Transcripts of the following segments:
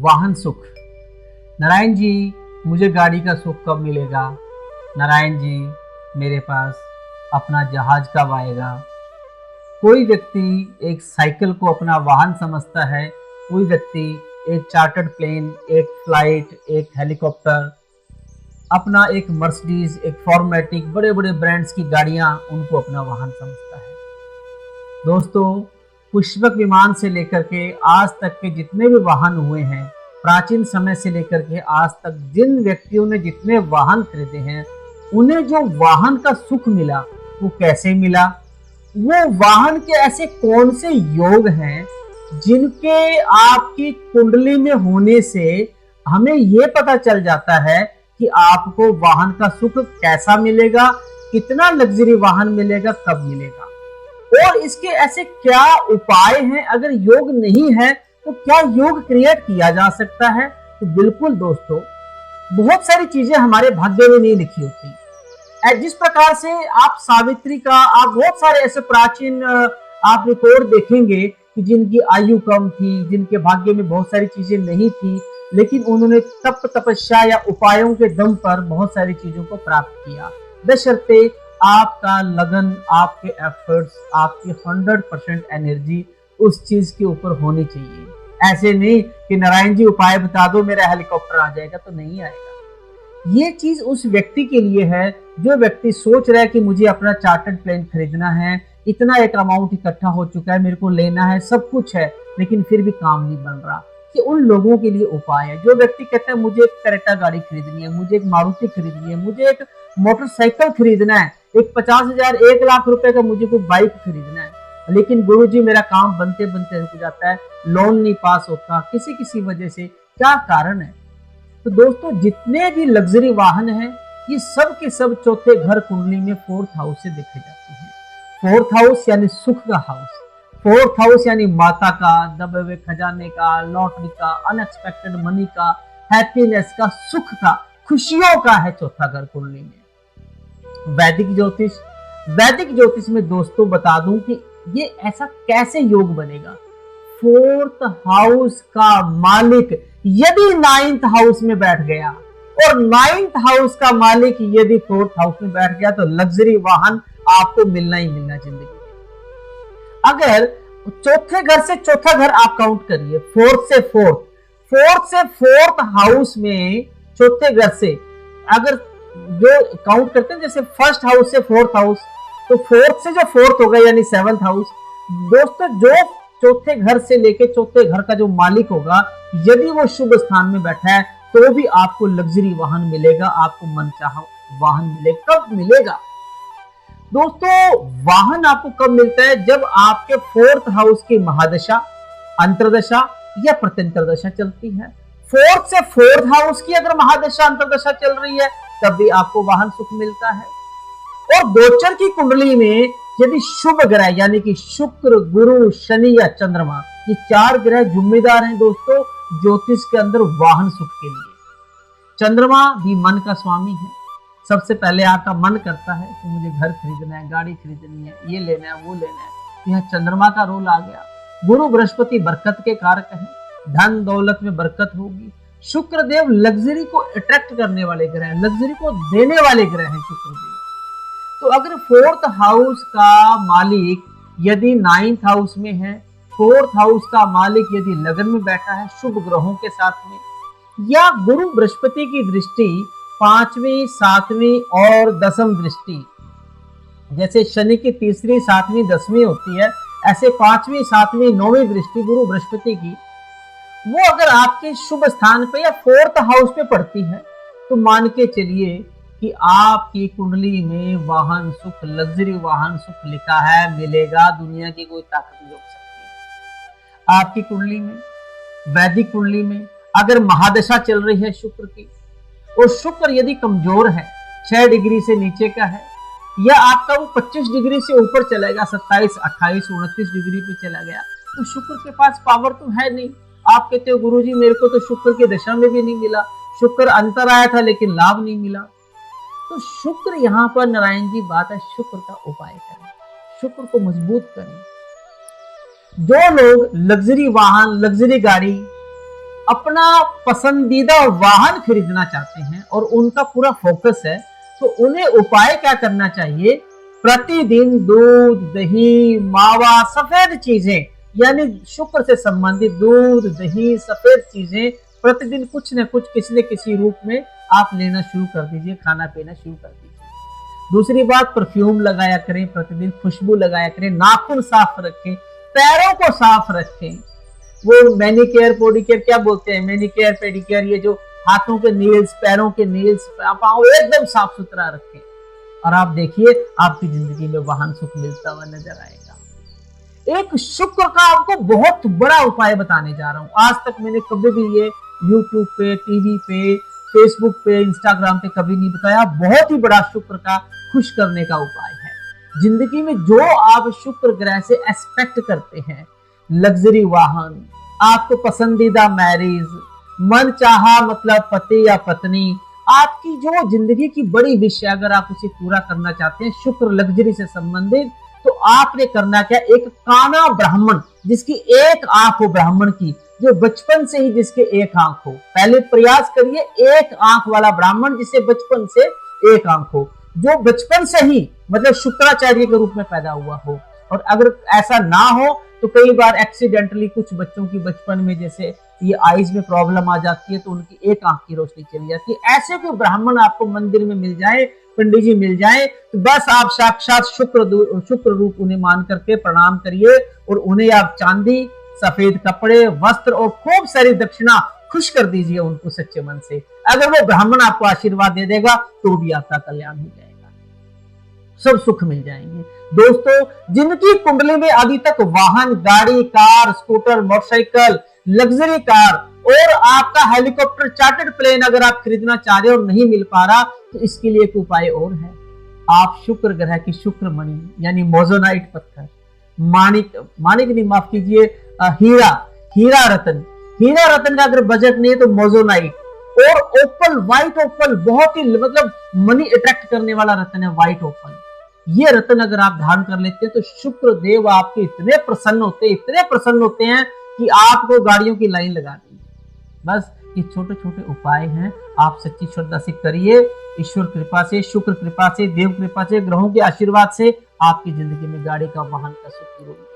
वाहन सुख। नारायण जी, मुझे गाड़ी का सुख कब मिलेगा? नारायण जी, मेरे पास अपना जहाज कब आएगा? कोई व्यक्ति एक साइकिल को अपना वाहन समझता है, कोई व्यक्ति एक चार्टर्ड प्लेन, एक फ्लाइट, एक हेलीकॉप्टर, अपना एक मर्सिडीज, एक फॉर्मेटिक, बड़े बड़े ब्रांड्स की गाड़ियां उनको अपना वाहन समझता है। दोस्तों, पुष्पक विमान से लेकर के आज तक के जितने भी वाहन हुए हैं, प्राचीन समय से लेकर के आज तक जिन व्यक्तियों ने जितने वाहन खरीदे हैं, उन्हें जो वाहन का सुख मिला वो कैसे मिला? वो वाहन के ऐसे कौन से योग हैं जिनके आपकी कुंडली में होने से हमें ये पता चल जाता है कि आपको वाहन का सुख कैसा मिलेगा, कितना लग्जरी वाहन मिलेगा, कब मिलेगा, और इसके ऐसे क्या उपाय हैं? अगर योग नहीं है तो क्या योग क्रिएट किया जा सकता है? तो बिल्कुल दोस्तों, बहुत सारी चीजें हमारे भाग्य में नहीं लिखी होती। जिस प्रकार से आप सावित्री का, आप बहुत सारे ऐसे प्राचीन आप रिकॉर्ड देखेंगे कि जिनकी आयु कम थी, जिनके भाग्य में बहुत सारी चीजें नहीं थी, लेकिन उन्होंने तप तपस्या या उपायों के दम पर बहुत सारी चीजों को प्राप्त किया। बशर्ते आपका लगन, आपके एफर्ट्स, आपकी 100% एनर्जी उस चीज के ऊपर होनी चाहिए। ऐसे नहीं कि नारायण जी उपाय बता दो मेरा हेलीकॉप्टर आ जाएगा, तो नहीं आएगा। ये चीज उस व्यक्ति के लिए है जो व्यक्ति सोच रहा है कि मुझे अपना चार्टर्ड प्लेन खरीदना है, इतना एक अमाउंट इकट्ठा हो चुका है, मेरे को लेना है, सब कुछ है, लेकिन फिर भी काम नहीं बन रहा। कि उन लोगों के लिए उपाय है। जो व्यक्ति कहता है मुझे एक करेटा गाड़ी खरीदनी है, मुझे एक मारुति खरीदनी है, मुझे एक मोटरसाइकिल खरीदना है, एक 50,000 1 लाख रुपए का मुझे कोई बाइक खरीदना है, लेकिन गुरुजी मेरा काम बनते बनते रुक जाता है, लोन नहीं पास होता किसी किसी वजह से, क्या कारण है? तो दोस्तों, जितने भी लग्जरी वाहन हैं, ये सब के सब चौथे घर कुंडली में 4th हाउस से देखे जाते हैं। 4th हाउस यानी सुख का हाउस, 4th हाउस यानी माता का, दबे हुए खजाने का, लॉटरी का, अनएक्सपेक्टेड मनी का, हैप्पीनेस का, सुख का, खुशियों का है चौथा घर कुंडली में। वैदिक ज्योतिष में दोस्तों बता दूं कि ये ऐसा कैसे योग बनेगा। 4th हाउस का मालिक यदि 9th हाउस में बैठ गया और 9th हाउस का मालिक यदि 4th हाउस में बैठ गया, तो लग्जरी वाहन आपको मिलना ही मिलना जिंदगी में। अगर चौथे घर से चौथा घर आप काउंट करिए, 4th से 4th हाउस में चौथे घर से अगर जो काउंट करते हैं, जैसे 1st हाउस से 4th हाउस, तो 4th से जो 4th होगा यानी 7th हाउस। दोस्तों, जो चौथे घर से लेके चौथे घर का जो मालिक होगा, यदि वो शुभ स्थान में बैठा है, तो भी आपको लग्जरी वाहन मिलेगा, आपको मनचाहा वाहन मिलेगा। कब मिलेगा दोस्तों? वाहन आपको कब मिलता है? जब आपके 4th हाउस की महादशा, अंतरदशा या प्रत्यंतरदशा चलती है। 4th से 4th हाउस की अगर महादशा अंतरदशा चल रही है, तब भी आपको वाहन सुख मिलता है। और गोचर की कुंडली में यदि शुभ ग्रह यानी कि शुक्र, गुरु, शनि या चंद्रमा, ये 4 ग्रह जिम्मेदार हैं दोस्तों ज्योतिष के अंदर वाहन सुख के लिए। चंद्रमा भी मन का स्वामी है। सबसे पहले आपका मन करता है कि मुझे घर खरीदना है, गाड़ी खरीदनी है, ये लेना है, वो लेना है, यह चंद्रमा का रोल आ गया। गुरु बृहस्पति बरकत के कारक हैं, धन दौलत में बरकत होगी। शुक्र देव लग्जरी को अट्रैक्ट करने वाले ग्रह हैं, लग्जरी को देने वाले ग्रह हैं शुक्र देव। तो अगर 4th हाउस का मालिक यदि 9th हाउस में है, 4th हाउस का मालिक यदि लगन में बैठा है शुभ ग्रहों के साथ में, या गुरु बृहस्पति की दृष्टि 5वीं, 7वीं और 10वीं दृष्टि, जैसे शनि की 3री, 7वीं, 10वीं होती है, ऐसे 5वीं, 7वीं, 9वीं दृष्टि गुरु बृहस्पति की, वो अगर आपके शुभ स्थान पे या 4th हाउस पे पड़ती है, तो मान के चलिए कि आपकी कुंडली में वाहन सुख, लग्जरी वाहन सुख लिखा है, मिलेगा, दुनिया की कोई ताकत नहीं रोक सकती। आपकी कुंडली में, वैदिक कुंडली में अगर महादशा चल रही है शुक्र की, और शुक्र यदि कमजोर है, 6 डिग्री से नीचे का है, या आपका वो 25 डिग्री से ऊपर चलेगा, 27, 28, 29 डिग्री पे चला गया, तो शुक्र के पास पावर तो है नहीं। आप कहते हो गुरुजी मेरे को तो शुक्र की दशा में भी नहीं मिला, शुक्र अंतर आया था लेकिन लाभ नहीं मिला। तो शुक्र यहाँ पर नारायण जी बात है, शुक्र का उपाय करें, शुक्र को मजबूत करें। जो लोग लग्जरी वाहन, लग्जरी गाड़ी अपना पसंदीदा वाहन खरीदना चाहते हैं और उनका पूरा फोकस है, तो उन्हें उपाय क्या करना चाहिए? प्रतिदिन दूध, दही, मावा, सफेद चीजें, यानी शुक्र से संबंधित दूध, दही, सफेद चीजें प्रतिदिन कुछ न कुछ किसी न किसी रूप में आप लेना शुरू कर दीजिए, खाना पीना शुरू कर दीजिए। दूसरी बात, परफ्यूम लगाया करें, प्रतिदिन खुशबू लगाया करें, नाखून साफ रखें, पैरों को साफ रखें। वो मैनिकेयर पोडिकेयर क्या बोलते हैं, मैनिकेयर पेडिकेयर, ये जो हाथों के नेल्स, पैरों के नेल्स, पाँव एकदम साफ सुथरा रखें और आप देखिए आपकी जिंदगी में वाहन सुख मिलता हुआ नजर आएगा। एक शुक्र का आपको बहुत बड़ा उपाय बताने जा रहा हूं। आज तक मैंने कभी भी ये यूट्यूब पे, टीवी पे, फेसबुक पे, इंस्टाग्राम पे कभी नहीं बताया। बहुत ही बड़ा शुक्र का खुश करने का उपाय है। जिंदगी में जो आप शुक्र ग्रह से एक्सपेक्ट करते हैं, लग्जरी वाहन, आपको पसंदीदा मैरिज, मन चाहा मतलब पति या पत्नी, आपकी जो जिंदगी की बड़ी विश है, अगर आप उसे पूरा करना चाहते हैं शुक्र लग्जरी से संबंधित, तो आपने करना क्या? एक काना ब्राह्मण जिसकी एक आंख हो, ब्राह्मण की जो बचपन से ही जिसके एक आंख हो, पहले प्रयास करिए एक आंख वाला ब्राह्मण जिसे बचपन से एक आंख हो, जो बचपन से ही मतलब शुक्राचार्य के रूप में पैदा हुआ हो। और अगर ऐसा ना हो तो कई बार एक्सीडेंटली कुछ बच्चों की बचपन में जैसे ये आईज में प्रॉब्लम आ जाती है तो उनकी एक आंख की रोशनी चली जाती है। ऐसे कोई ब्राह्मण आपको मंदिर में मिल जाए, पंडित जी मिल जाए, तो बस आप साक्षात शुक्र रूप उन्हें मान करके प्रणाम करिए और उन्हें आप चांदी, सफेद कपड़े, वस्त्र और खूब सारी दक्षिणा खुश कर दीजिए उनको सच्चे मन से। अगर वो ब्राह्मण आपको आशीर्वाद दे देगा तो भी आपका कल्याण हो जाएगा, सब सुख मिल जाएंगे। दोस्तों, जिनकी कुंडली में अभी तक वाहन, गाड़ी, car, scooter, motorcycle, luxury car और आपका हेलीकॉप्टर, चार्टर्ड प्लेन अगर आप खरीदना चाह रहे हो और नहीं मिल पा रहा, तो इसके लिए एक उपाय और है। आप शुक्र ग्रह की शुक्र मणि यानी मोजोनाइट पत्थर, मानिक नहीं, माफ कीजिए, हीरा रतन का अगर बजट नहीं है तो मोजोनाइट और ओपल, व्हाइट ओपल, बहुत ही मतलब मनी अट्रैक्ट करने वाला रतन है व्हाइट ओपल। ये रतन अगर आप धारण कर लेते हैं तो शुक्र देव आपके इतने प्रसन्न होते हैं कि आपको गाड़ियों की लाइन लगा देंगे। बस ये छोटे छोटे उपाय हैं, आप सच्ची श्रद्धा से करिए। ईश्वर कृपा से, शुक्र कृपा से, देव कृपा से, ग्रहों के आशीर्वाद से आपकी जिंदगी में गाड़ी का, वाहन का सुख जरूर मिलेगा।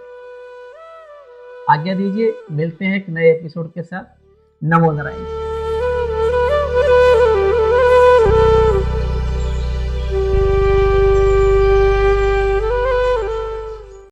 आज्ञा दीजिए, मिलते हैं एक नए एपिसोड के साथ। नमो नारायण।